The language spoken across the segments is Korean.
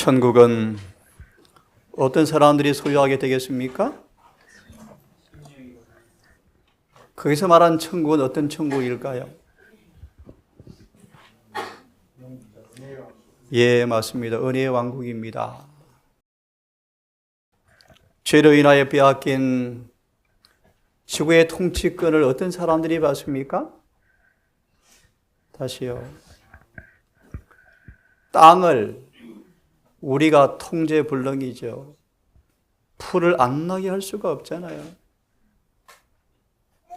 천국은 어떤 사람들이 소유하게 되겠습니까? 거기서 말한 천국은 어떤 천국일까요? 예, 맞습니다. 은혜의 왕국입니다. 죄로 인하여 빼앗긴 지구의 통치권을 어떤 사람들이 받습니까? 다시요. 땅을 우리가 통제 불능이죠. 풀을 안 나게 할 수가 없잖아요.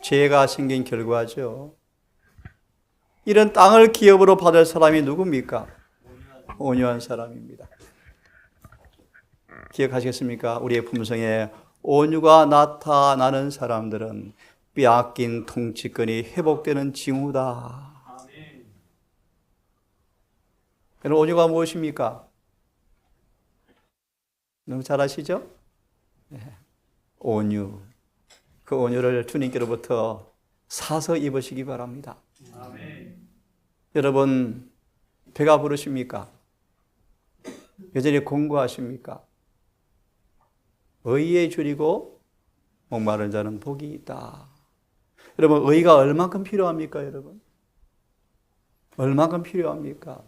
죄가 생긴 결과죠. 이런 땅을 기업으로 받을 사람이 누굽니까? 온유한 사람입니다. 기억하시겠습니까? 우리의 품성에 온유가 나타나는 사람들은 빼앗긴 통치권이 회복되는 징후다. 그럼 온유가 무엇입니까? 너무 잘 아시죠? 온유. 그 온유를 주님께로부터 사서 입으시기 바랍니다. 아멘. 여러분, 배가 부르십니까? 여전히 공부하십니까? 의에 줄이고 목마른 자는 복이 있다. 여러분, 의가 얼만큼 필요합니까, 여러분? 얼만큼 필요합니까?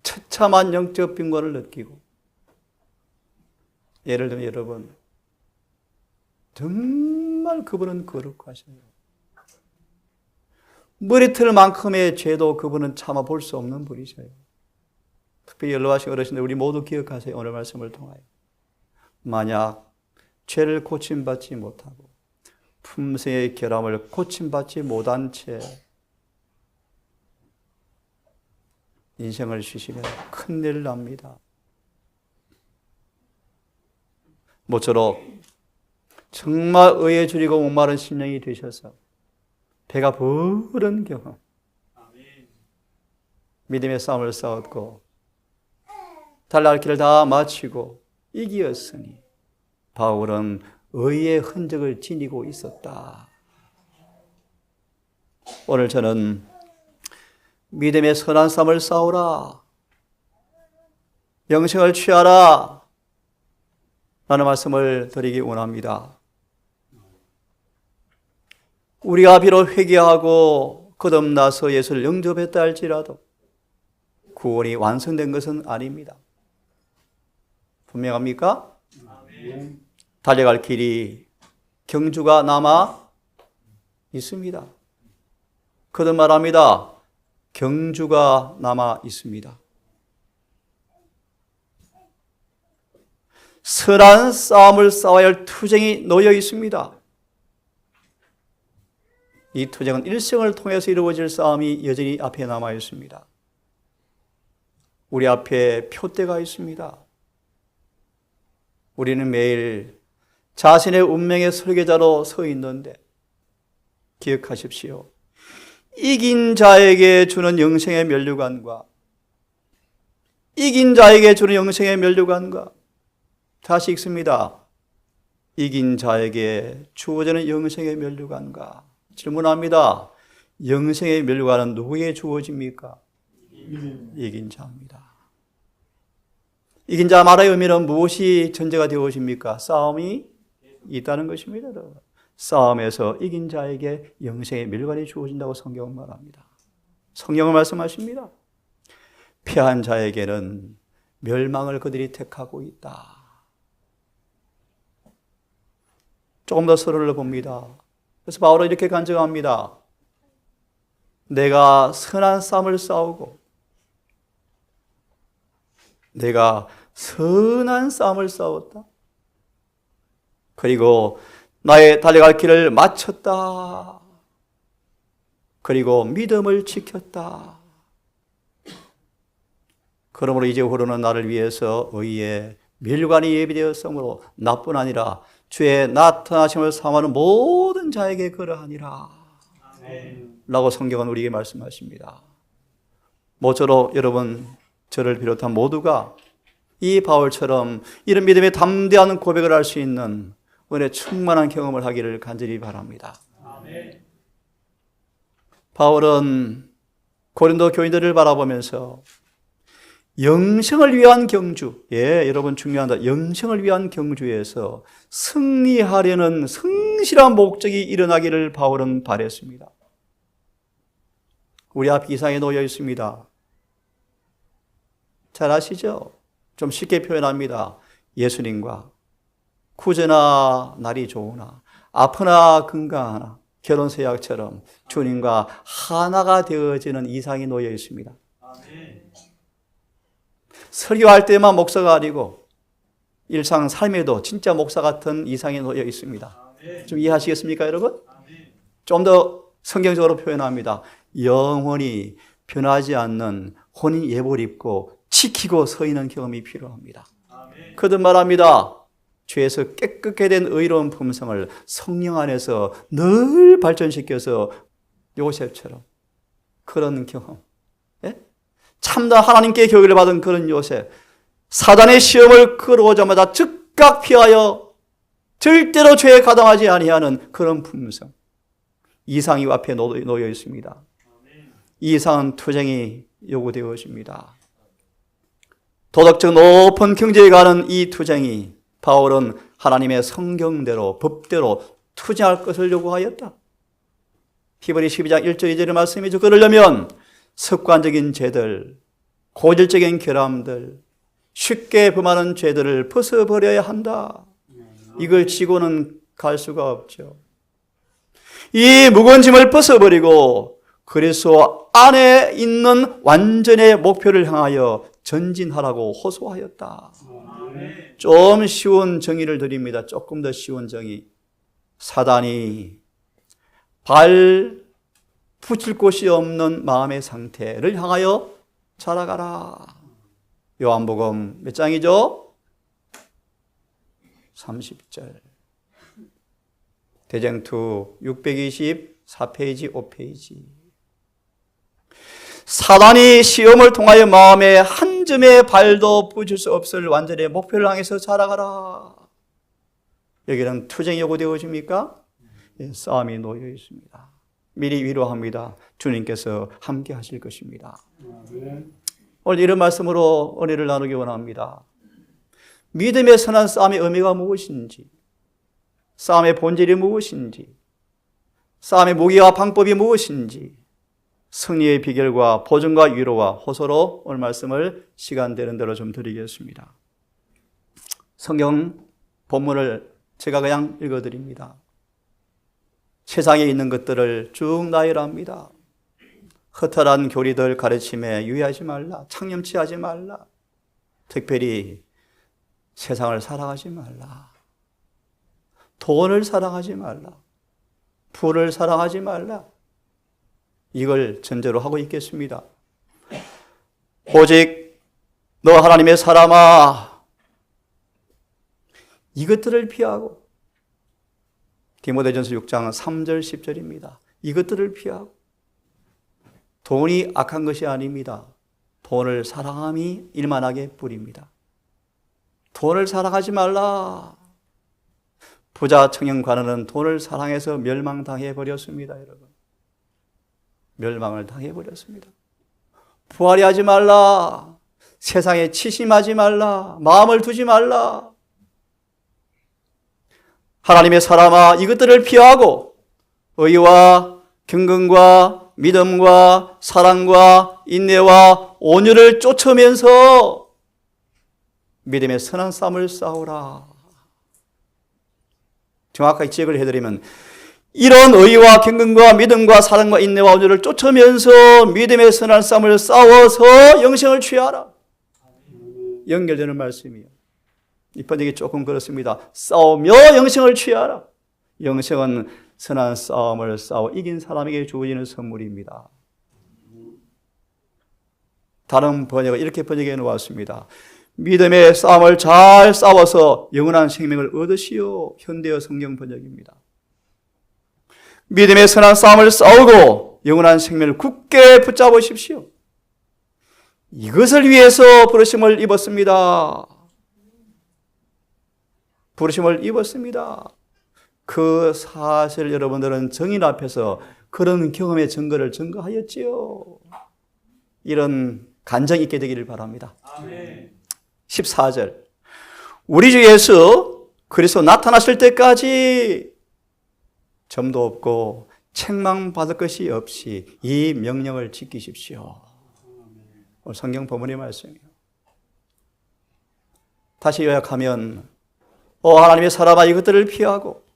처참한 영적 빈곤을 느끼고, 예를 들면 여러분, 정말 그분은 거룩하셔요. 머리털만큼의 죄도 그분은 참아 볼 수 없는 분이셔요. 특별히 연로하신 어르신들 우리 모두 기억하세요. 오늘 말씀을 통하여. 만약 죄를 고침받지 못하고 품성의 결함을 고침받지 못한 채 인생을 쉬시면 큰일 납니다. 모쪼록 정말 의에 줄이고 목마른 심령이 되셔서 배가 부른 경험, 믿음의 싸움을 싸웠고 달려갈 길을 다 마치고 이기었으니 바울은 의의 흔적을 지니고 있었다. 오늘 저는 믿음의 선한 싸움을 싸우라, 영생을 취하라 라는 말씀을 드리기 원합니다. 우리가 비록 회개하고 거듭나서 예수를 영접했다 할지라도 구원이 완성된 것은 아닙니다. 분명합니까? 아멘. 달려갈 길이 경주가 남아 있습니다. 거듭 말합니다. 경주가 남아 있습니다. 선한 싸움을 싸워야 할 투쟁이 놓여 있습니다. 이 투쟁은 일생을 통해서 이루어질 싸움이 여전히 앞에 남아 있습니다. 우리 앞에 표대가 있습니다. 우리는 매일 자신의 운명의 설계자로 서 있는데 기억하십시오. 이긴 자에게 주는 영생의 면류관과 이긴 자에게 주는 영생의 면류관과 다시 읽습니다. 이긴 자에게 주어지는 영생의 면류관과 질문합니다. 영생의 면류관은 누구에게 주어집니까? 이긴 자입니다. 이긴 자 말의 의미는 무엇이 전제가 되어집니까? 싸움이 있다는 것입니다. 싸움에서 이긴 자에게 영생의 면류관이 주어진다고 성경은 말합니다. 성경은 말씀하십니다. 패한 자에게는 멸망을 그들이 택하고 있다. 조금 더 서론을 봅니다. 그래서 바울은 이렇게 간증합니다. 내가 선한 싸움을 싸우고 내가 선한 싸움을 싸웠다. 그리고 나의 달려갈 길을 마쳤다. 그리고 믿음을 지켰다. 그러므로 이제후로는 나를 위해서 의의 면류관이 예비되었으므로 나뿐 아니라 주의 나타나심을 사모하는 모든 자에게 그러하니라. 라고 성경은 우리에게 말씀하십니다. 모쪼록 여러분, 저를 비롯한 모두가 이 바울처럼 이런 믿음의 담대한 고백을 할 수 있는 은혜 충만한 경험을 하기를 간절히 바랍니다. 아멘. 바울은 고린도 교인들을 바라보면서 영생을 위한 경주, 여러분 중요하다. 영생을 위한 경주에서 승리하려는 성실한 목적이 일어나기를 바울은 바랬습니다. 우리 앞 이상에 놓여 있습니다. 잘 아시죠? 좀 쉽게 표현합니다. 예수님과 구제나 날이 좋으나 아프나 건강하나 결혼 서약처럼 주님과 하나가 되어지는 이상이 놓여 있습니다. 설교할 때만 목사가 아니고 일상 삶에도 진짜 목사 같은 이상이 놓여 있습니다. 좀 이해하시겠습니까, 여러분? 좀 더 성경적으로 표현합니다. 영원히 변하지 않는 혼인 예보를 입고 지키고 서 있는 경험이 필요합니다. 거듭 말합니다. 죄에서 깨끗게 된 의로운 품성을 성령 안에서 늘 발전시켜서 요셉처럼 그런 경험, 참다 하나님께 교육을 받은 그런 요셉, 사단의 시험을 걸어오자마자 즉각 피하여 절대로 죄에 가담하지 아니하는 그런 품성, 이상이 앞에 놓여 있습니다. 이 이상은 투쟁이 요구되어집니다. 도덕적 높은 경제에 가는 이 투쟁이 바울은 하나님의 성경대로 법대로 투쟁할 것을 요구하였다. 히브리 12장 1절 2절의 말씀이죠. 그러려면 습관적인 죄들, 고질적인 결함들, 쉽게 범하는 죄들을 벗어버려야 한다. 이걸 지고는 갈 수가 없죠. 이 무거운 짐을 벗어버리고 그리스도 안에 있는 완전의 목표를 향하여 전진하라고 호소하였다. 좀 쉬운 정의를 드립니다. 조금 더 쉬운 정의. 사단이 발 붙일 곳이 없는 마음의 상태를 향하여 자라가라. 요한복음 몇 장이죠? 30절. 대쟁투 624페이지 5페이지. 사단이 시험을 통하여 마음의 한 점의 발도 붙일 수 없을 완전의 목표를 향해서 자라가라. 여기는 투쟁이 요구되어집니까? 싸움이 놓여 있습니다. 미리 위로합니다. 주님께서 함께 하실 것입니다. 오늘 이런 말씀으로 은혜를 나누기 원합니다. 믿음의 선한 싸움의 의미가 무엇인지, 싸움의 본질이 무엇인지, 싸움의 무기와 방법이 무엇인지, 승리의 비결과 보증과 위로와 호소로 오늘 말씀을 시간 되는 대로 좀 드리겠습니다. 성경 본문을 제가 그냥 읽어드립니다. 세상에 있는 것들을 쭉 나열합니다. 허탈한 교리들 가르침에 유의하지 말라. 창념치 하지 말라. 특별히 세상을 사랑하지 말라. 돈을 사랑하지 말라. 부를 사랑하지 말라. 이걸 전제로 하고 있겠습니다. 오직 너 하나님의 사람아, 이것들을 피하고, 디모데전서 6장 3절 10절입니다. 이것들을 피하고, 돈이 악한 것이 아닙니다. 돈을 사랑함이 일만하게 뿌립니다. 돈을 사랑하지 말라. 부자 청년 관원은 돈을 사랑해서 멸망당해 버렸습니다, 여러분. 멸망을 당해버렸습니다. 부활이 하지 말라. 세상에 치심하지 말라. 마음을 두지 말라. 하나님의 사람아, 이것들을 피하고 의와 경건과 믿음과 사랑과 인내와 온유를 쫓으면서 믿음의 선한 싸움을 싸우라. 정확하게 지적을 해드리면 이런 의와 경건과 믿음과 사랑과 인내와 온유를 쫓으면서 믿음의 선한 싸움을 싸워서 영생을 취하라. 연결되는 말씀이에요. 이 번역이 조금 그렇습니다. 싸우며 영생을 취하라. 영생은 선한 싸움을 싸워 이긴 사람에게 주어지는 선물입니다. 다른 번역은 이렇게 번역해 놓았습니다. 믿음의 싸움을 잘 싸워서 영원한 생명을 얻으시오. 현대어 성경 번역입니다. 믿음의 선한 싸움을 싸우고 영원한 생명을 굳게 붙잡으십시오. 이것을 위해서 부르심을 입었습니다. 부르심을 입었습니다. 그 사실 여러분들은 정인 앞에서 그런 경험의 증거를 증거하였지요. 이런 간정이 있게 되기를 바랍니다. 14절. 우리 주 예수 그리스도 나타나실 때까지 점도 없고 책망받을 것이 없이 이 명령을 지키십시오. 오늘 성경 본문의 말씀이에요. 다시 요약하면 하나님의 사람아 이것들을 피하고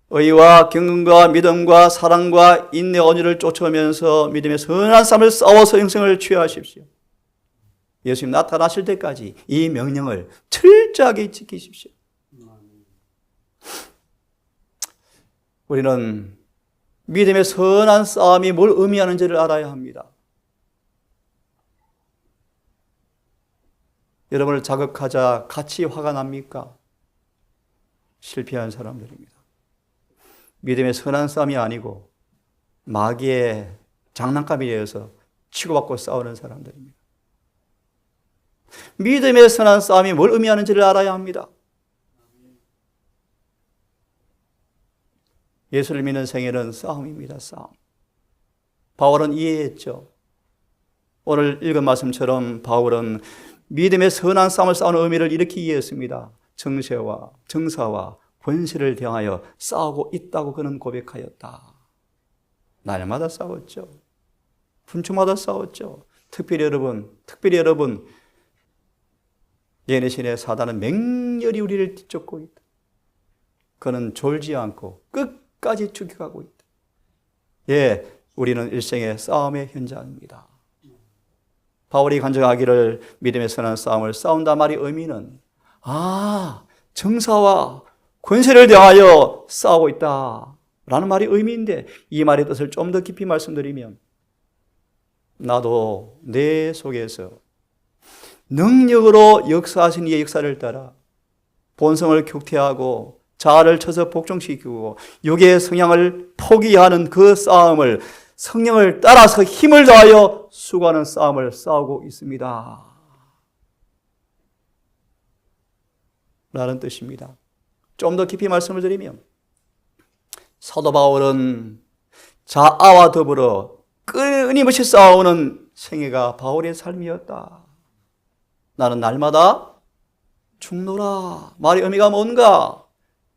의와 경건과 믿음과 사랑과 인내 온유를 쫓아오면서 믿음의 선한 삶을 싸워서 영생을 취하십시오. 예수님 나타나실 때까지 이 명령을 철저하게 지키십시오. 우리는 믿음의 선한 싸움이 뭘 의미하는지를 알아야 합니다. 여러분을 자극하자 같이 화가 납니까? 실패한 사람들입니다. 믿음의 선한 싸움이 아니고 마귀의 장난감이 되어서 치고받고 싸우는 사람들입니다. 믿음의 선한 싸움이 뭘 의미하는지를 알아야 합니다. 예수를 믿는 생애는 싸움입니다. 싸움. 바울은 이해했죠. 오늘 읽은 말씀처럼 바울은 믿음의 선한 싸움을 싸우는 의미를 이렇게 이해했습니다. 정사와 권세를 대하여 싸우고 있다고 그는 고백하였다. 날마다 싸웠죠. 분초마다 싸웠죠. 특별히 여러분, 예내신의 사단은 맹렬히 우리를 뒤쫓고 있다. 그는 졸지 않고 끝까지 죽여가고 있다. 예, 우리는 일생의 싸움의 현장입니다. 바울이 간증하기를 믿음의 선한 싸움을 싸운다 말의 의미는 정사와 권세를 대하여 싸우고 있다 라는 말이 의미인데, 이 말의 뜻을 좀 더 깊이 말씀드리면 나도 내 속에서 능력으로 역사하신 이의 역사를 따라 본성을 격퇴하고 자아를 쳐서 복종시키고 육의 성향을 포기하는 그 싸움을 성령을 따라서 힘을 다하여 수고하는 싸움을 싸우고 있습니다 라는 뜻입니다. 좀 더 깊이 말씀을 드리면 사도 바울은 자아와 더불어 끊임없이 싸우는 생애가 바울의 삶이었다. 나는 날마다 죽노라. 말의 의미가 뭔가?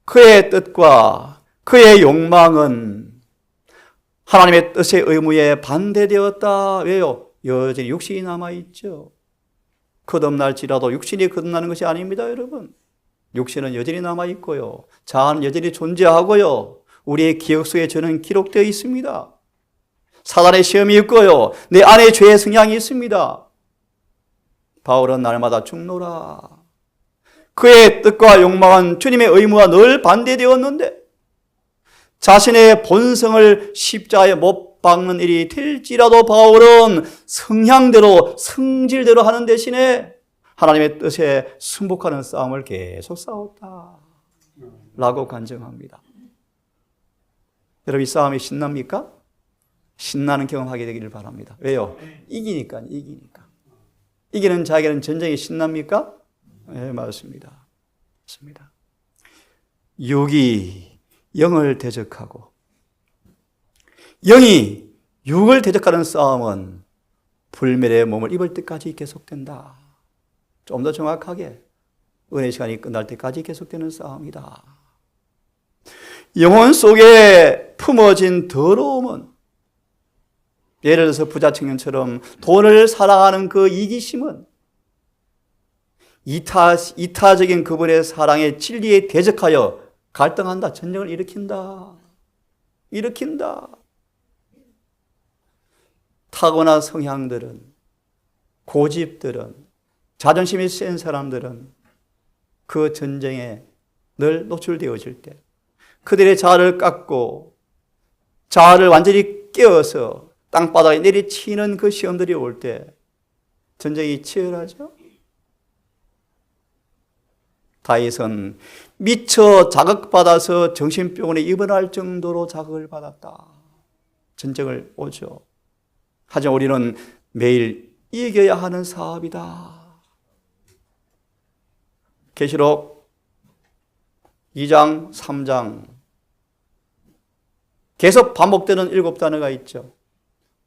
그의 뜻과 그의 욕망은 하나님의 뜻의 의무에 반대되었다. 왜요? 여전히 육신이 남아있죠. 거듭날지라도 육신이 거듭나는 것이 아닙니다, 여러분. 육신은 여전히 남아있고요. 자아는 여전히 존재하고요. 우리의 기억 속에 저는 기록되어 있습니다. 사단의 시험이 있고요. 내 안에 죄의 성향이 있습니다. 바울은 날마다 죽노라. 그의 뜻과 욕망은 주님의 의무와 늘 반대되었는데 자신의 본성을 십자가에 못 박는 일이 될지라도 바울은 성향대로 성질대로 하는 대신에 하나님의 뜻에 승복하는 싸움을 계속 싸웠다 라고 간증합니다. 여러분, 이 싸움이 신납니까? 신나는 경험하게 되기를 바랍니다. 왜요? 이기니까. 이기는 자에게는 전쟁이 신납니까? 네, 맞습니다. 육이 영을 대적하고 영이 육을 대적하는 싸움은 불멸의 몸을 입을 때까지 계속된다. 좀 더 정확하게 은혜 시간이 끝날 때까지 계속되는 싸움이다. 영혼 속에 품어진 더러움은, 예를 들어서 부자 청년처럼 돈을 사랑하는 그 이기심은 이타적인 그분의 사랑의 진리에 대적하여 갈등한다. 전쟁을 일으킨다. 타고난 성향들은, 고집들은, 자존심이 센 사람들은 그 전쟁에 늘 노출되어질 때, 그들의 자아를 깎고 자아를 완전히 깨어서 땅바닥에 내리치는 그 시험들이 올 때 전쟁이 치열하죠. 다윗은 미처 자극받아서 정신병원에 입원할 정도로 자극을 받았다. 전쟁을 오죠. 하지만 우리는 매일 이겨야 하는 사업이다. 계시록 2장, 3장 계속 반복되는 7단어가 있죠.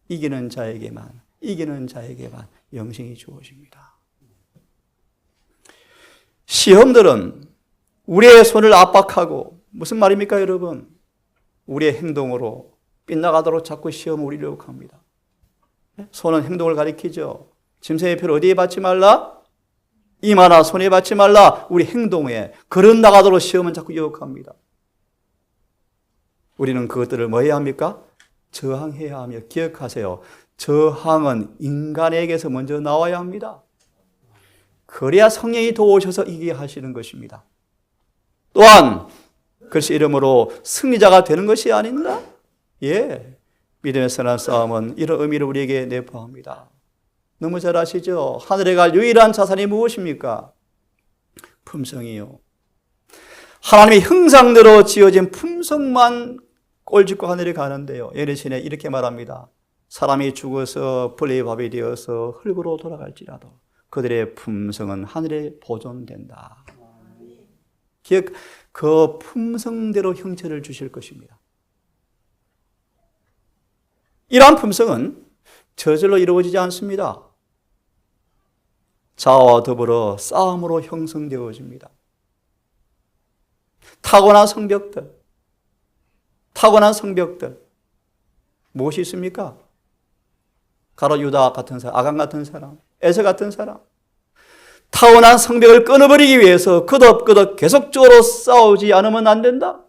이기는 자에게만, 이기는 자에게만 영생이 주어집니다. 시험들은 우리의 손을 압박하고, 무슨 말입니까 여러분? 우리의 행동으로 빗나가도록 자꾸 시험을 우리를 유혹합니다. 손은 행동을 가리키죠. 짐승의 표를 어디에 받지 말라? 이마나 손에 받지 말라. 우리 행동에 걸은 나가도록 시험은 자꾸 유혹합니다. 우리는 그것들을 뭐 해야 합니까? 저항해야 하며, 기억하세요. 저항은 인간에게서 먼저 나와야 합니다. 그래야 성령이 도우셔서 이기게 하시는 것입니다. 또한 그것이 이름으로 승리자가 되는 것이 아닌가? 예, 믿음의 선한 싸움은 이런 의미를 우리에게 내포합니다. 너무 잘 아시죠? 하늘에 갈 유일한 자산이 무엇입니까? 품성이요. 하나님의 형상대로 지어진 품성만 꼴짓고 하늘에 가는데요. 예레신에 이렇게 말합니다. 사람이 죽어서 벌레의 밥이 되어서 흙으로 돌아갈지라도 그들의 품성은 하늘에 보존된다. 그 품성대로 형체를 주실 것입니다. 이러한 품성은 저절로 이루어지지 않습니다. 자아와 더불어 싸움으로 형성되어집니다. 타고난 성벽들 무엇이 있습니까? 가롯 유다 같은 사람, 아간 같은 사람, 에서 같은 사람, 타고난 성벽을 끊어버리기 위해서 끄덕끄덕 계속적으로 싸우지 않으면 안 된다.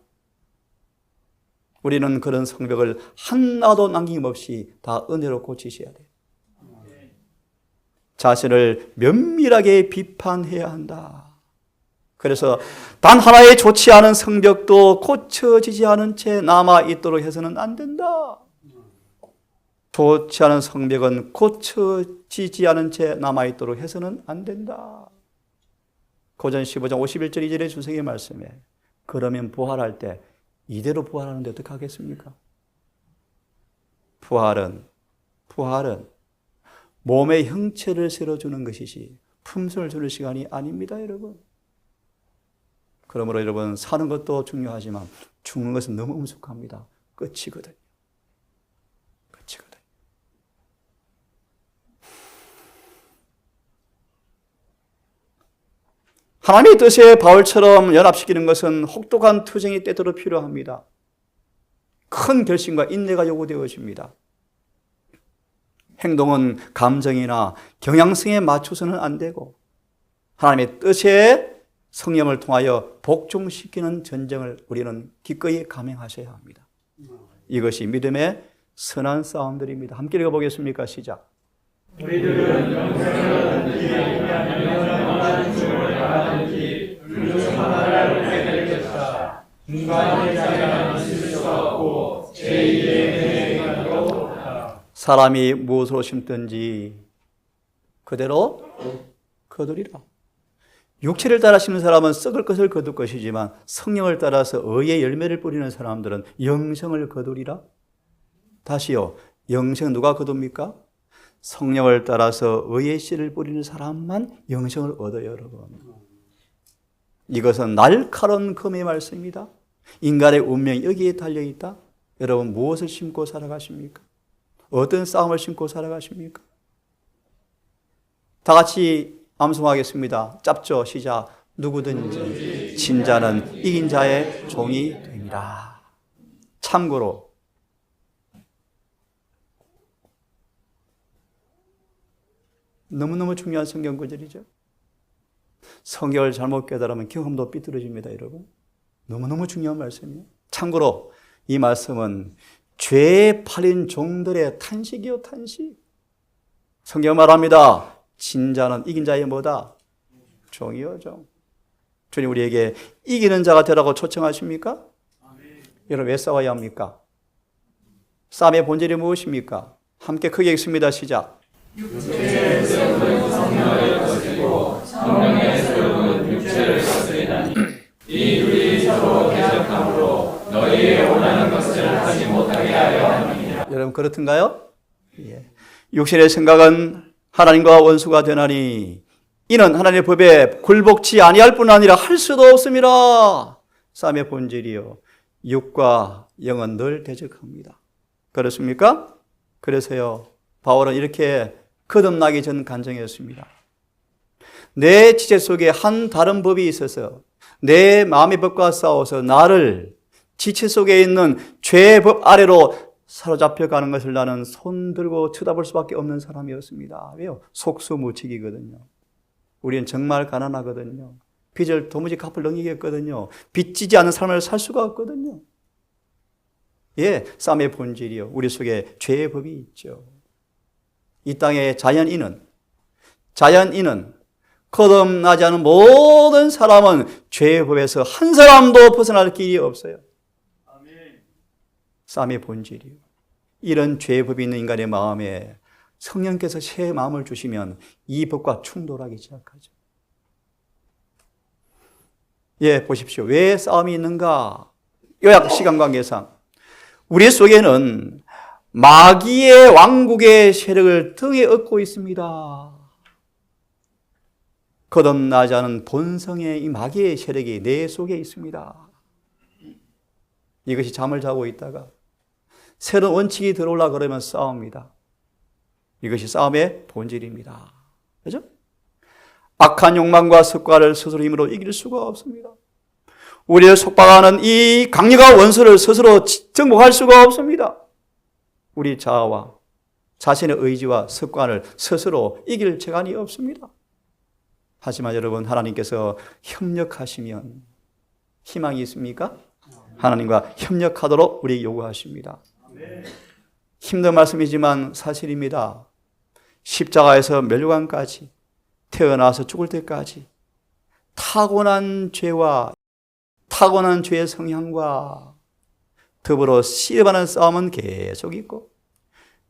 우리는 그런 성벽을 하나도 남김없이 다 은혜로 고치셔야 돼요. 자신을 면밀하게 비판해야 한다. 그래서 단 하나의 좋지 않은 성벽도 고쳐지지 않은 채 남아있도록 해서는 안 된다. 좋지 않은 성벽은 고쳐지지 않은 채 남아있도록 해서는 안 된다. 고전 15장 51절 2절의 주석의 말씀에, 그러면 부활할 때 이대로 부활하는데 어떻게 하겠습니까? 부활은 몸의 형체를 세워주는 것이지 품성을 주는 시간이 아닙니다, 여러분. 그러므로 여러분, 사는 것도 중요하지만 죽는 것은 너무 엄숙합니다. 끝이거든요. 하나님의 뜻에 바울처럼 연합시키는 것은 혹독한 투쟁이 때때로 필요합니다. 큰 결심과 인내가 요구되어집니다. 행동은 감정이나 경향성에 맞춰서는 안 되고 하나님의 뜻에 성령을 통하여 복종시키는 전쟁을 우리는 기꺼이 감행하셔야 합니다. 이것이 믿음의 선한 싸움들입니다. 함께 읽어보겠습니까? 시작. 우리들은 영생을 위하여 죽음을 당하든지 둘중 하나를 얻게 되겠다. 인간의 자유는 있을 수가 없고 제2의 행위도 없다. 사람이 무엇으로 심든지 그대로 거두리라. 육체를 따라 심는 사람은 썩을 것을 거둘 것이지만 성령을 따라서 의의 열매를 뿌리는 사람들은 영생을 거두리라. 다시요, 영생 누가 거둡니까? 성령을 따라서 의의 씨를 뿌리는 사람만 영생을 얻어요, 여러분. 이것은 날카로운 검의 말씀입니다. 인간의 운명이 여기에 달려있다. 여러분, 무엇을 심고 살아가십니까? 어떤 싸움을 심고 살아가십니까? 다 같이 암송하겠습니다. 짧죠? 시작. 누구든지 진 자는 이긴 자의 종이 됩니다. 참고로 너무너무 중요한 성경 구절이죠. 성경을 잘못 깨달으면 경험도 삐뚤어집니다, 여러분. 너무너무 중요한 말씀이에요. 참고로 이 말씀은 죄에 팔린 종들의 탄식이요, 탄식. 성경 말합니다. 진 자는 이긴 자의 뭐다? 종이요, 종. 주님 우리에게 이기는 자가 되라고 초청하십니까? 여러분, 왜 싸워야 합니까? 싸움의 본질이 무엇입니까? 함께 크게 읽습니다. 시작. 육체의 세움은 성령을 거스리고 성령의 세움은 육체를 거스리나니 이 둘이 서로 대적함으로 너희의 원하는 것을 하지 못하게 하려 함이니라. 여러분, 그렇든가요? 예. 육신의 생각은 하나님과 원수가 되나니 이는 하나님의 법에 굴복치 아니할 뿐 아니라 할 수도 없음이라. 싸움의 본질이요, 육과 영은 늘 대적합니다. 그렇습니까? 그래서요, 바울은 이렇게 거듭나기 전 간증했습니다. 내 지체 속에 한 다른 법이 있어서 내 마음의 법과 싸워서 나를 지체 속에 있는 죄의 법 아래로 사로잡혀가는 것을 나는 손들고 쳐다볼 수밖에 없는 사람이었습니다. 왜요? 속수무책이거든요. 우리는 정말 가난하거든요. 빚을 도무지 갚을 능력이 없거든요. 빚지지 않은 삶을 살 수가 없거든요. 예, 쌈의 본질이요. 우리 속에 죄의 법이 있죠. 이 땅의 자연인은 거듭나지 않은 모든 사람은 죄의 법에서 한 사람도 벗어날 길이 없어요. 쌈의 본질이요. 이런 죄의 법이 있는 인간의 마음에 성령께서 새 마음을 주시면 이 법과 충돌하기 시작하죠. 예, 보십시오. 왜 싸움이 있는가? 요약 시간 관계상 우리 속에는 마귀의 왕국의 세력을 등에 업고 있습니다. 거듭나지 않은 본성의 이 마귀의 세력이 내 속에 있습니다. 이것이 잠을 자고 있다가 새로운 원칙이 들어오려고 그러면 싸웁니다. 이것이 싸움의 본질입니다. 그죠? 악한 욕망과 습관을 스스로 힘으로 이길 수가 없습니다. 우리를 속박하는 이 강력한 원수를 스스로 정복할 수가 없습니다. 우리 자아와 자신의 의지와 습관을 스스로 이길 재간이 없습니다. 하지만 여러분, 하나님께서 협력하시면 희망이 있습니까? 하나님과 협력하도록 우리 요구하십니다. 힘든 말씀이지만 사실입니다. 십자가에서 멸류관까지 태어나서 죽을 때까지 타고난 죄와 타고난 죄의 성향과 더불어 씨름하는 싸움은 계속 있고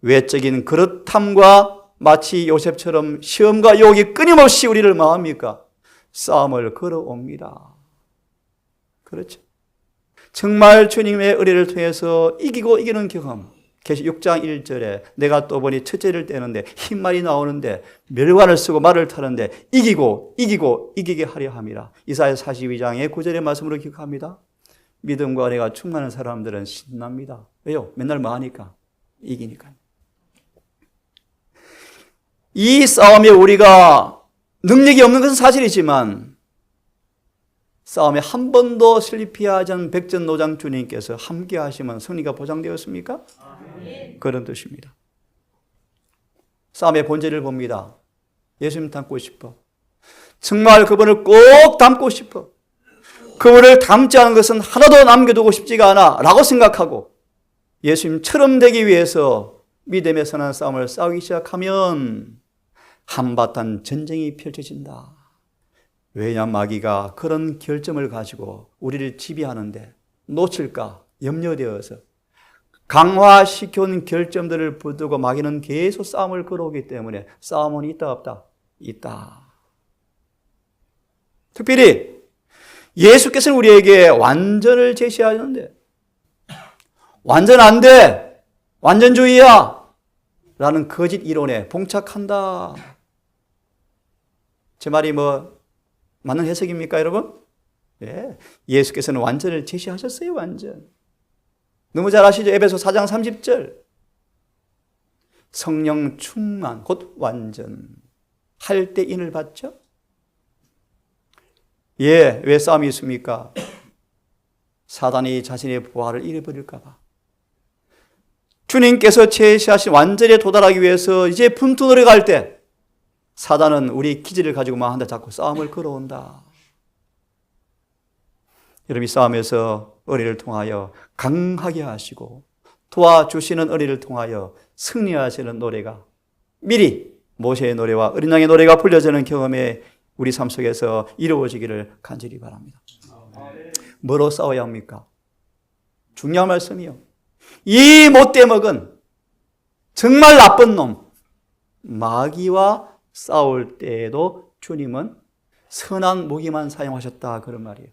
외적인 그릇함과 마치 요셉처럼 시험과 유혹이 끊임없이 우리를 뭐합니까? 싸움을 걸어옵니다. 그렇죠. 정말 주님의 의뢰를 통해서 이기고 이기는 경험. 계시 6장 1절에 내가 또 보니 첫째를 떼는데 흰말이 나오는데 멸관을 쓰고 말을 타는데 이기게 하려 함이라. 이사야 42장의 9절의 말씀으로 기억합니다. 믿음과 은혜가 충만한 사람들은 신납니다. 왜요? 맨날 뭐 하니까? 이기니까요. 이 싸움에 우리가 능력이 없는 것은 사실이지만 싸움에 한 번도 슬리피하지 않은 백전노장 주님께서 함께 하시면 승리가 보장되었습니까? 그런 뜻입니다. 싸움의 본질을 봅니다. 예수님 닮고 싶어. 정말 그분을 꼭 닮고 싶어. 그분을 닮지 않은 것은 하나도 남겨두고 싶지가 않아 라고 생각하고 예수님처럼 되기 위해서 믿음의 선한 싸움을 싸우기 시작하면 한바탕 전쟁이 펼쳐진다. 왜냐, 마귀가 그런 결점을 가지고 우리를 지배하는데 놓칠까 염려되어서 강화시켜온 결점들을 붙들고 마귀는 계속 싸움을 걸어오기 때문에 싸움은 있다 없다? 있다. 특별히 예수께서는 우리에게 완전을 제시하는데 완전 안 돼, 완전주의야 라는 거짓 이론에 봉착한다. 제 말이 맞는 해석입니까, 여러분? 예. 예수께서는 완전을 제시하셨어요, 완전. 너무 잘 아시죠? 에베소 4장 30절. 성령 충만, 곧 완전. 할 때 인을 받죠? 예, 왜 싸움이 있습니까? 사단이 자신의 부활을 잃어버릴까 봐. 주님께서 제시하신 완전에 도달하기 위해서 이제 분투를 갈 때 사단은 우리 기질을 가지고만 한다 자꾸 싸움을 걸어온다. 여러분, 이 싸움에서 은혜를 통하여 강하게 하시고 도와주시는 은혜를 통하여 승리하시는 노래가 미리 모세의 노래와 어린 양의 노래가 불려지는 경험에 우리 삶 속에서 이루어지기를 간절히 바랍니다. 뭐로 싸워야 합니까? 중요한 말씀이요. 이 못돼 먹은 정말 나쁜 놈 마귀와 싸울 때에도 주님은 선한 무기만 사용하셨다, 그런 말이에요.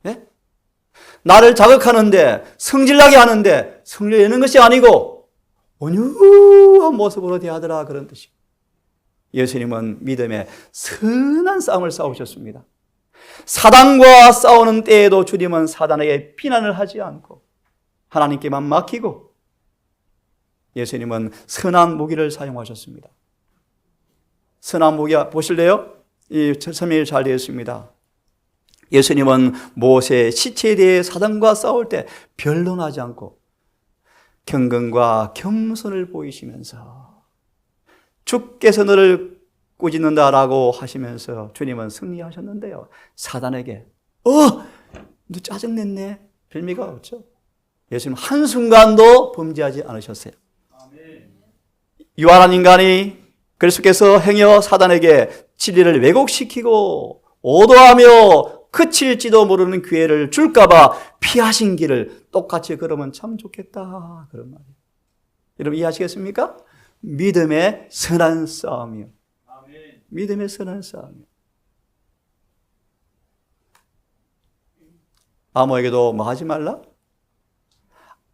네? 나를 자극하는데 성질나게 하는데 성질 내는 것이 아니고 온유한 모습으로 대하더라, 그런 뜻이에요. 예수님은 믿음의 선한 싸움을 싸우셨습니다. 사단과 싸우는 때에도 주님은 사단에게 비난을 하지 않고 하나님께만 맡기고 예수님은 선한 무기를 사용하셨습니다. 선한 무기 보실래요? 이 설명이 잘 되어 있습니다. 예수님은 모세의 시체에 대해 사단과 싸울 때 변론하지 않고 경건과 겸손을 보이시면서 주께서 너를 꾸짖는다라고 하시면서 주님은 승리하셨는데요. 사단에게 너 짜증냈네 별미가 없죠. 예수님 한순간도 범죄하지 않으셨어요. 유한한 인간이 그리스도께서 행여 사단에게 진리를 왜곡시키고 오도하며 그칠지도 모르는 기회를 줄까봐 피하신 길을 똑같이 걸으면 참 좋겠다 그런 말이에요. 여러분 이해하시겠습니까? 믿음의 선한 싸움이요. 믿음의 선한 싸움이요. 아무에게도 뭐 하지 말라?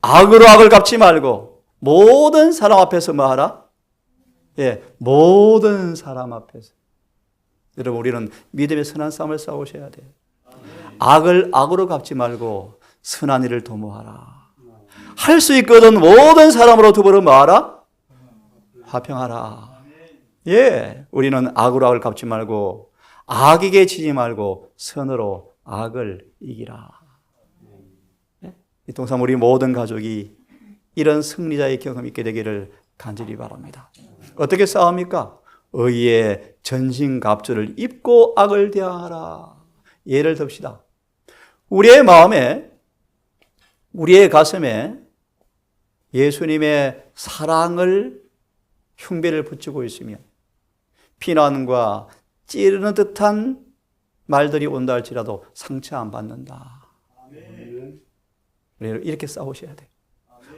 악으로 악을 갚지 말고 모든 사람 앞에서 뭐 하라? 모든 사람 앞에서. 여러분 우리는 믿음의 선한 싸움을 싸우셔야 돼요. 악을 악으로 갚지 말고 선한 일을 도모하라. 할 수 있거든 모든 사람으로 더불어 뭐 하라? 화평하라. 우리는 악으로 악을 갚지 말고 악에게 지지 말고 선으로 악을 이기라. 이 동산 우리 모든 가족이 이런 승리자의 경험이 있게 되기를 간절히 바랍니다. 어떻게 싸웁니까? 의의 전신갑주를 입고 악을 대항하라. 예를 듭시다. 우리의 마음에, 우리의 가슴에 예수님의 사랑을 흉배를 붙이고 있으면 비난과 찌르는 듯한 말들이 온다 할지라도 상처 안 받는다. 이렇게 싸우셔야 돼요.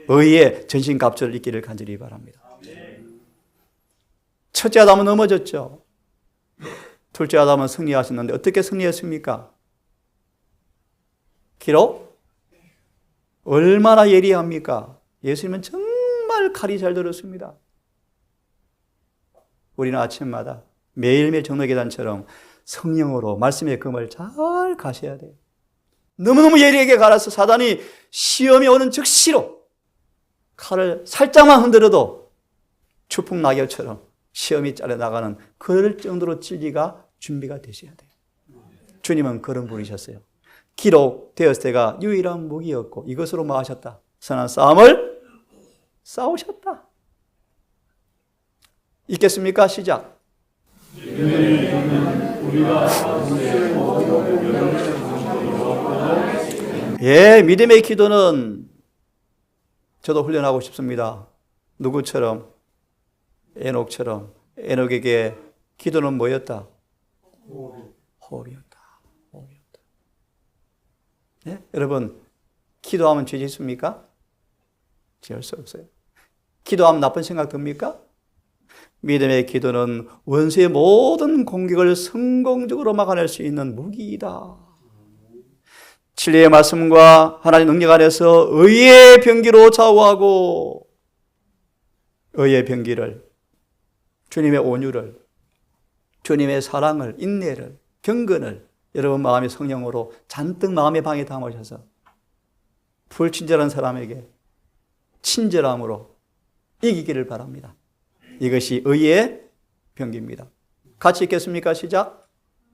의의 전신갑주를 입기를 간절히 바랍니다. 첫째 아담은 넘어졌죠. 둘째 아담은 승리하셨는데 어떻게 승리했습니까? 기록? 얼마나 예리합니까? 예수님은 정말 칼이 잘 들었습니다. 우리는 아침마다 매일매일 정로계단처럼 성령으로 말씀의 금을 잘 가셔야 돼요. 너무너무 예리하게 갈아서 사단이 시험이 오는 즉시로 칼을 살짝만 흔들어도 추풍 낙엽처럼 시험이 잘려나가는 그럴 정도로 진리가 준비가 되셔야 돼요. 주님은 그런 분이셨어요. 기록되었을 때가 유일한 무기였고 이것으로 뭐 하셨다? 선한 싸움을 싸우셨다. 있겠습니까? 시작. 믿음의 기도는 저도 훈련하고 싶습니다. 누구처럼? 에녹처럼. 에녹에게 기도는 뭐였다? 호흡이었다. 여러분, 기도하면 죄 짓습니까? 지을 수 없어요. 기도하면 나쁜 생각 듭니까? 믿음의 기도는 원수의 모든 공격을 성공적으로 막아낼 수 있는 무기이다. 진리의 말씀과 하나님 능력 안에서 의의 병기로 좌우하고 의의 병기를, 주님의 온유를, 주님의 사랑을, 인내를, 경건을 여러분 마음의 성령으로 잔뜩 마음의 방에 담으셔서 불친절한 사람에게 친절함으로 이기기를 바랍니다. 이것이 의의 병기입니다. 같이 읽겠습니까? 시작.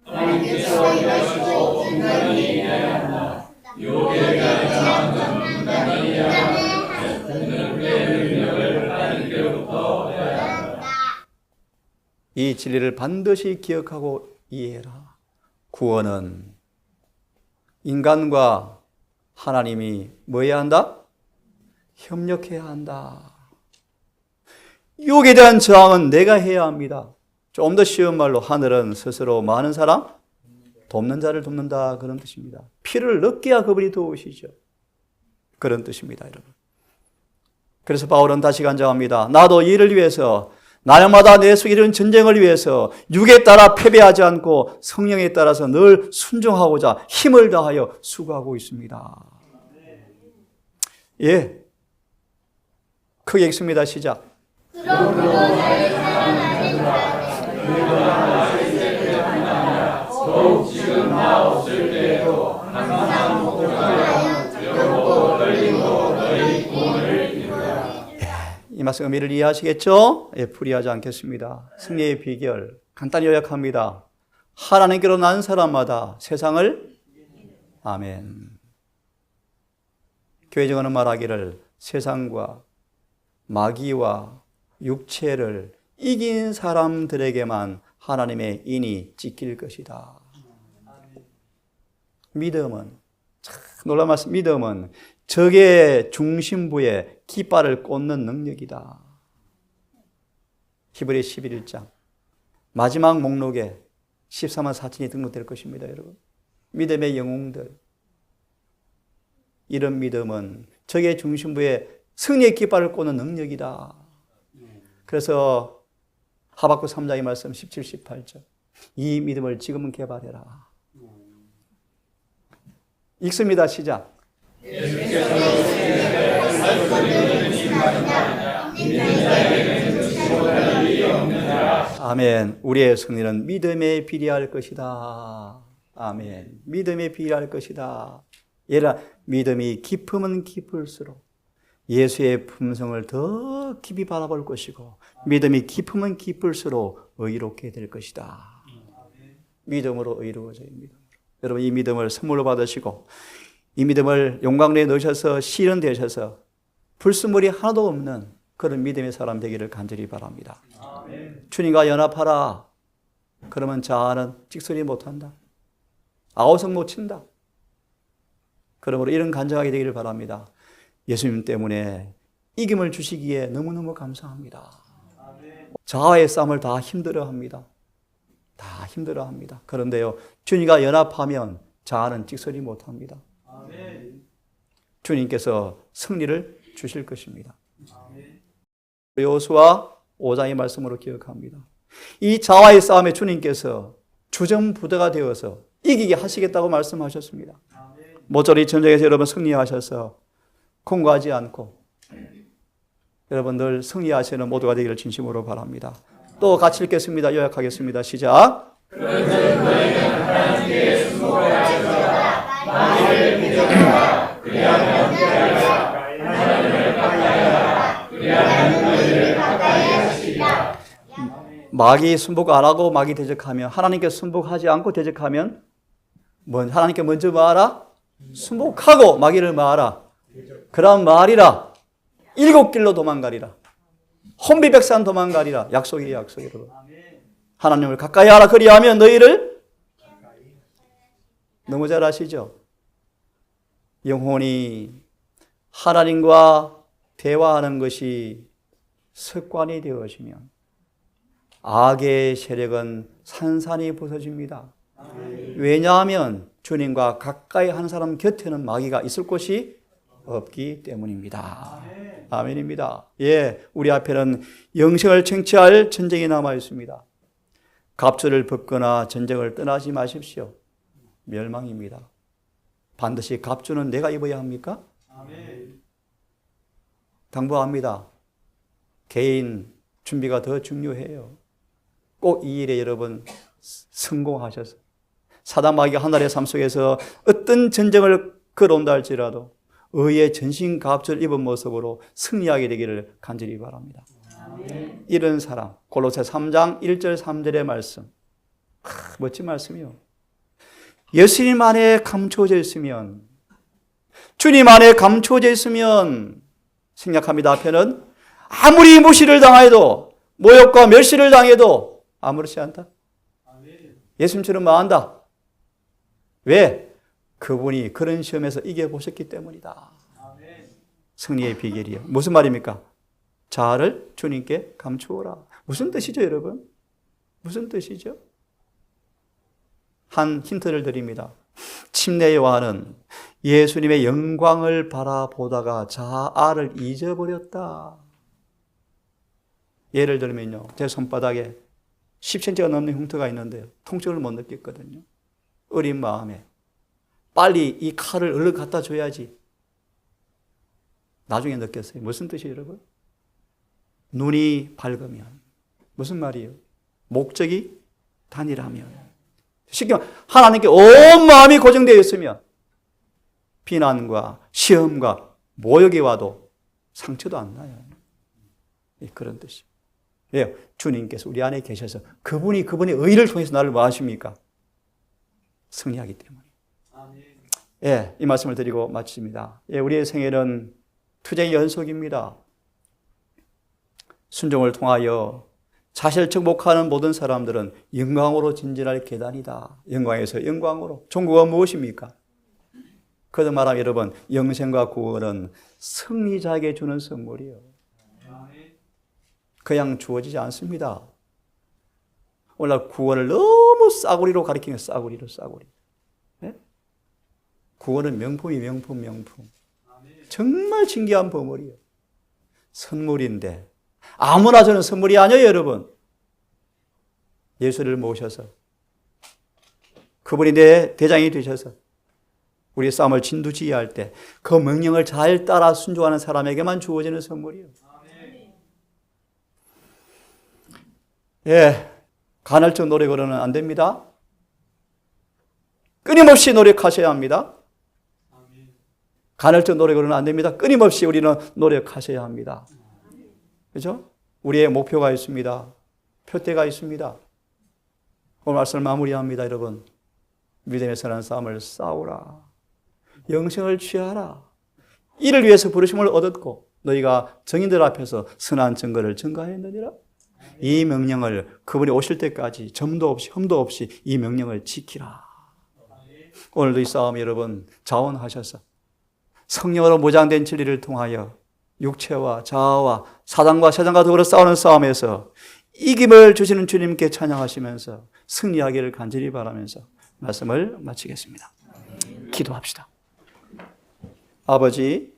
하나님께서 일하시고 인간이 일해야 한다. 유혹에 대한 인간이 일해야 한다. 능력을 하나님께로부터 얻어야 한다. 이 진리를 반드시 기억하고 이해해라. 구원은 인간과 하나님이 뭐 해야 한다? 협력해야 한다. 유혹에 대한 저항은 내가 해야 합니다. 좀 더 쉬운 말로 하늘은 스스로 많은 사람 돕는 자를 돕는다 그런 뜻입니다. 피를 넣기야 그분이 도우시죠. 그런 뜻입니다, 여러분. 그래서 바울은 다시 간증합니다. 나도 이를 위해서 날마다 내 속에 이른 전쟁을 위해서 육에 따라 패배하지 않고 성령에 따라서 늘 순종하고자 힘을 다하여 수고하고 있습니다. 크게 읽습니다. 시작. 그러므로 나의 사랑하는 자들아, 더욱 지금 나 없을 때에도 항상 목표하여 두렵고 떨림도 너희 구원을 이루라. 이 말씀 의미를 이해하시겠죠? 예, 풀이하지 않겠습니다. 승리의 비결 간단히 요약합니다. 하나님께로 난 사람마다 세상을 아멘. 교회 증언은 말하기를 세상과 마귀와 육체를 이긴 사람들에게만 하나님의 인이 찍힐 것이다. 믿음은 참 놀라운 말씀. 믿음은 적의 중심부에 깃발을 꽂는 능력이다. 히브리 11장 마지막 목록에 14만 4천이 등록될 것입니다. 여러분, 믿음의 영웅들, 이런 믿음은 적의 중심부에 승리의 깃발을 꽂는 능력이다. 그래서 하박국 3장의 말씀 17, 18절 이 믿음을 지금은 개발해라. 읽습니다. 시작. 아멘. 우리의 승리는 믿음에 비례할 것이다. 아멘. 믿음에 비례할 것이다. 얘라 믿음이 깊으면 깊을수록 예수의 품성을 더 깊이 바라볼 것이고 믿음이 깊으면 깊을수록 의롭게 될 것이다. 믿음으로 의로워져요. 믿음으로. 여러분 이 믿음을 선물로 받으시고 이 믿음을 용광로에 넣으셔서 실현되셔서 불순물이 하나도 없는 그런 믿음의 사람 되기를 간절히 바랍니다. 주님과 연합하라. 그러면 자아는 찍소리 못한다. 아우성 못 친다. 그러므로 이런 간증하게 되기를 바랍니다. 예수님 때문에 이김을 주시기에 너무너무 감사합니다. 자아의 싸움을 다 힘들어합니다. 다 힘들어합니다. 그런데요, 주님과 연합하면 자아는 찍소리 못합니다. 주님께서 승리를 주실 것입니다. 여호수아 5장의 말씀으로 기억합니다. 이 자아의 싸움에 주님께서 주전부대가 되어서 이기게 하시겠다고 말씀하셨습니다. 모조리 전쟁에서 여러분 승리하셔서 공고하지 않고 여러분 늘 승리하시는 모두가 되기를 진심으로 바랍니다. 또 같이 읽겠습니다. 요약하겠습니다. 시작. 그런즉 너희는 하나님께 순복하여라. 마귀를 믿어라. 그리하면 피하리라. 하나님을 가까이하라. 그리하면 너희를 가까이 하시리라. 마귀 순복 안 하고 마귀 대적하면, 하나님께 순복하지 않고 대적하면 하나님께 먼저 말하라. 순복하고 마귀를 말하라. 그런 말이라. 7길로 도망가리라. 혼비백산 도망가리라. 약속이에요, 약속이에요. 하나님을 가까이 하라. 그리하면 너희를 너무 잘 아시죠? 영혼이 하나님과 대화하는 것이 습관이 되어지면 악의 세력은 산산이 부서집니다. 왜냐하면 주님과 가까이 하는 사람 곁에는 마귀가 있을 곳이 없기 때문입니다. 아멘입니다. 예, 우리 앞에는 영생을 쟁취할 전쟁이 남아 있습니다. 갑주를 벗거나 전쟁을 떠나지 마십시오. 멸망입니다. 반드시 갑주는 내가 입어야 합니까? 당부합니다. 개인 준비가 더 중요해요. 꼭 이 일에 여러분 성공하셔서 사단 마귀가 하늘의 삶 속에서 어떤 전쟁을 걸어온다 할지라도 의의 전신 갑주를 입은 모습으로 승리하게 되기를 간절히 바랍니다. 아멘. 이런 사람, 골로새 3장 1절 3절의 말씀, 멋진 말씀이요. 예수님 안에 감춰져 있으면, 주님 안에 감춰져 있으면 생략합니다. 앞에는 아무리 무시를 당해도, 모욕과 멸시를 당해도 아무렇지 않다. 예수님처럼 망한다. 왜? 그분이 그런 시험에서 이겨보셨기 때문이다. 승리의 비결이요. 무슨 말입니까? 자아를 주님께 감추어라. 무슨 뜻이죠, 여러분? 무슨 뜻이죠? 한 힌트를 드립니다. 침례 요한은 예수님의 영광을 바라보다가 자아를 잊어버렸다. 예를 들면요, 제 손바닥에 10cm가 넘는 흉터가 있는데요, 통증을 못 느꼈거든요. 어린 마음에 빨리 이 칼을 얼른 갖다 줘야지. 나중에 느꼈어요. 무슨 뜻이에요, 여러분? 눈이 밝으면, 무슨 말이에요? 목적이 단일하면, 쉽게 말하면 하나님께 온 마음이 고정되어 있으면 비난과 시험과 모욕이 와도 상처도 안 나요. 그런 뜻이에요. 왜요? 주님께서 우리 안에 계셔서 그분의 의를 통해서 나를 뭐 하십니까? 승리하기 때문에. 예, 이 말씀을 드리고 마칩니다. 예, 우리의 생애는 투쟁의 연속입니다. 순종을 통하여 자신을 정복하는 모든 사람들은 영광으로 진진할 계단이다. 영광에서 영광으로. 종국은 무엇입니까? 그저 말하면 여러분, 영생과 구원은 승리자에게 주는 선물이요. 그냥 주어지지 않습니다. 오늘날 구원을 너무 싸구리로 가리키는 싸구리. 네? 구원은 명품이 명품. 정말 신기한 보물이에요. 선물인데 아무나 주는 선물이 아니에요, 여러분. 예수를 모셔서 그분이 내 대장이 되셔서 우리의 싸움을 진두지휘할 때 그 명령을 잘 따라 순종하는 사람에게만 주어지는 선물이에요. 예, 간헐적 노력으로는 안 됩니다. 끊임없이 노력하셔야 합니다. 간헐적 노력으로는 안 됩니다. 끊임없이 우리는 노력하셔야 합니다. 그렇죠? 우리의 목표가 있습니다. 표대가 있습니다. 오늘 말씀을 마무리합니다, 여러분. 믿음의 선한 싸움을 싸우라. 영생을 취하라. 이를 위해서 부르심을 얻었고 너희가 정인들 앞에서 선한 증거를 증거하였느니라. 이 명령을 그분이 오실 때까지 점도 없이 흠도 없이 이 명령을 지키라. 오늘도 이 싸움 여러분 자원하셔서 성령으로 무장된 진리를 통하여 육체와 자아와 사단과 세상과 더불어 싸우는 싸움에서 이김을 주시는 주님께 찬양하시면서 승리하기를 간절히 바라면서 말씀을 마치겠습니다. 기도합시다. 아버지,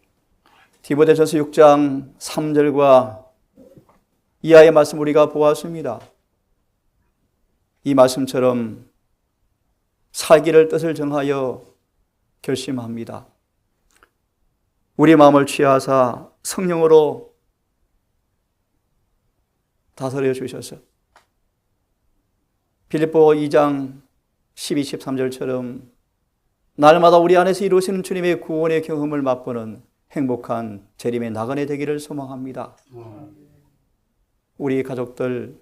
디모데전서 6장 3절과 이하의 말씀 우리가 보았습니다. 이 말씀처럼 살기를 뜻을 정하여 결심합니다. 우리 마음을 취하사 성령으로 다스려 주셔서 빌립보 2장 12, 13절처럼 날마다 우리 안에서 이루시는 주님의 구원의 경험을 맛보는 행복한 재림의 나그네 되기를 소망합니다. 우리 가족들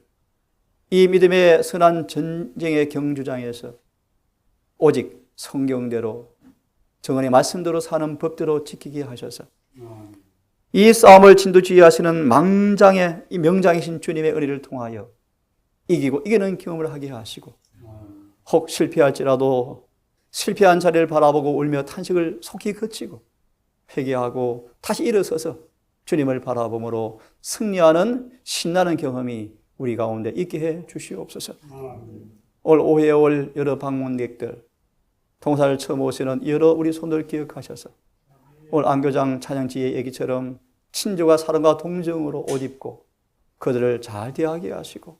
이 믿음의 선한 전쟁의 경주장에서 오직 성경대로 정언의 말씀대로 사는 법대로 지키게 하셔서 이 싸움을 진두지휘하시는 망장의 이 명장이신 주님의 은혜를 통하여 이기고 이기는 경험을 하게 하시고 혹 실패할지라도 실패한 자리를 바라보고 울며 탄식을 속히 그치고 회개하고 다시 일어서서 주님을 바라봄으로 승리하는 신나는 경험이 우리 가운데 있게 해 주시옵소서. 올 5회 올 여러 방문객들 동사를 처음 오시는 여러 우리 손들 기억하셔서 오늘 안교장 찬양지의 얘기처럼 친절과 사랑과 동정으로 옷 입고 그들을 잘 대하게 하시고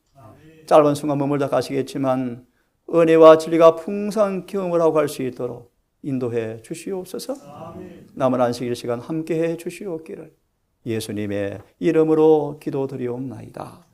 짧은 순간 머물다 가시겠지만 은혜와 진리가 풍성한 경험을 하고 갈 수 있도록 인도해 주시옵소서. 남은 안식일 시간 함께해 주시옵기를 예수님의 이름으로 기도드리옵나이다.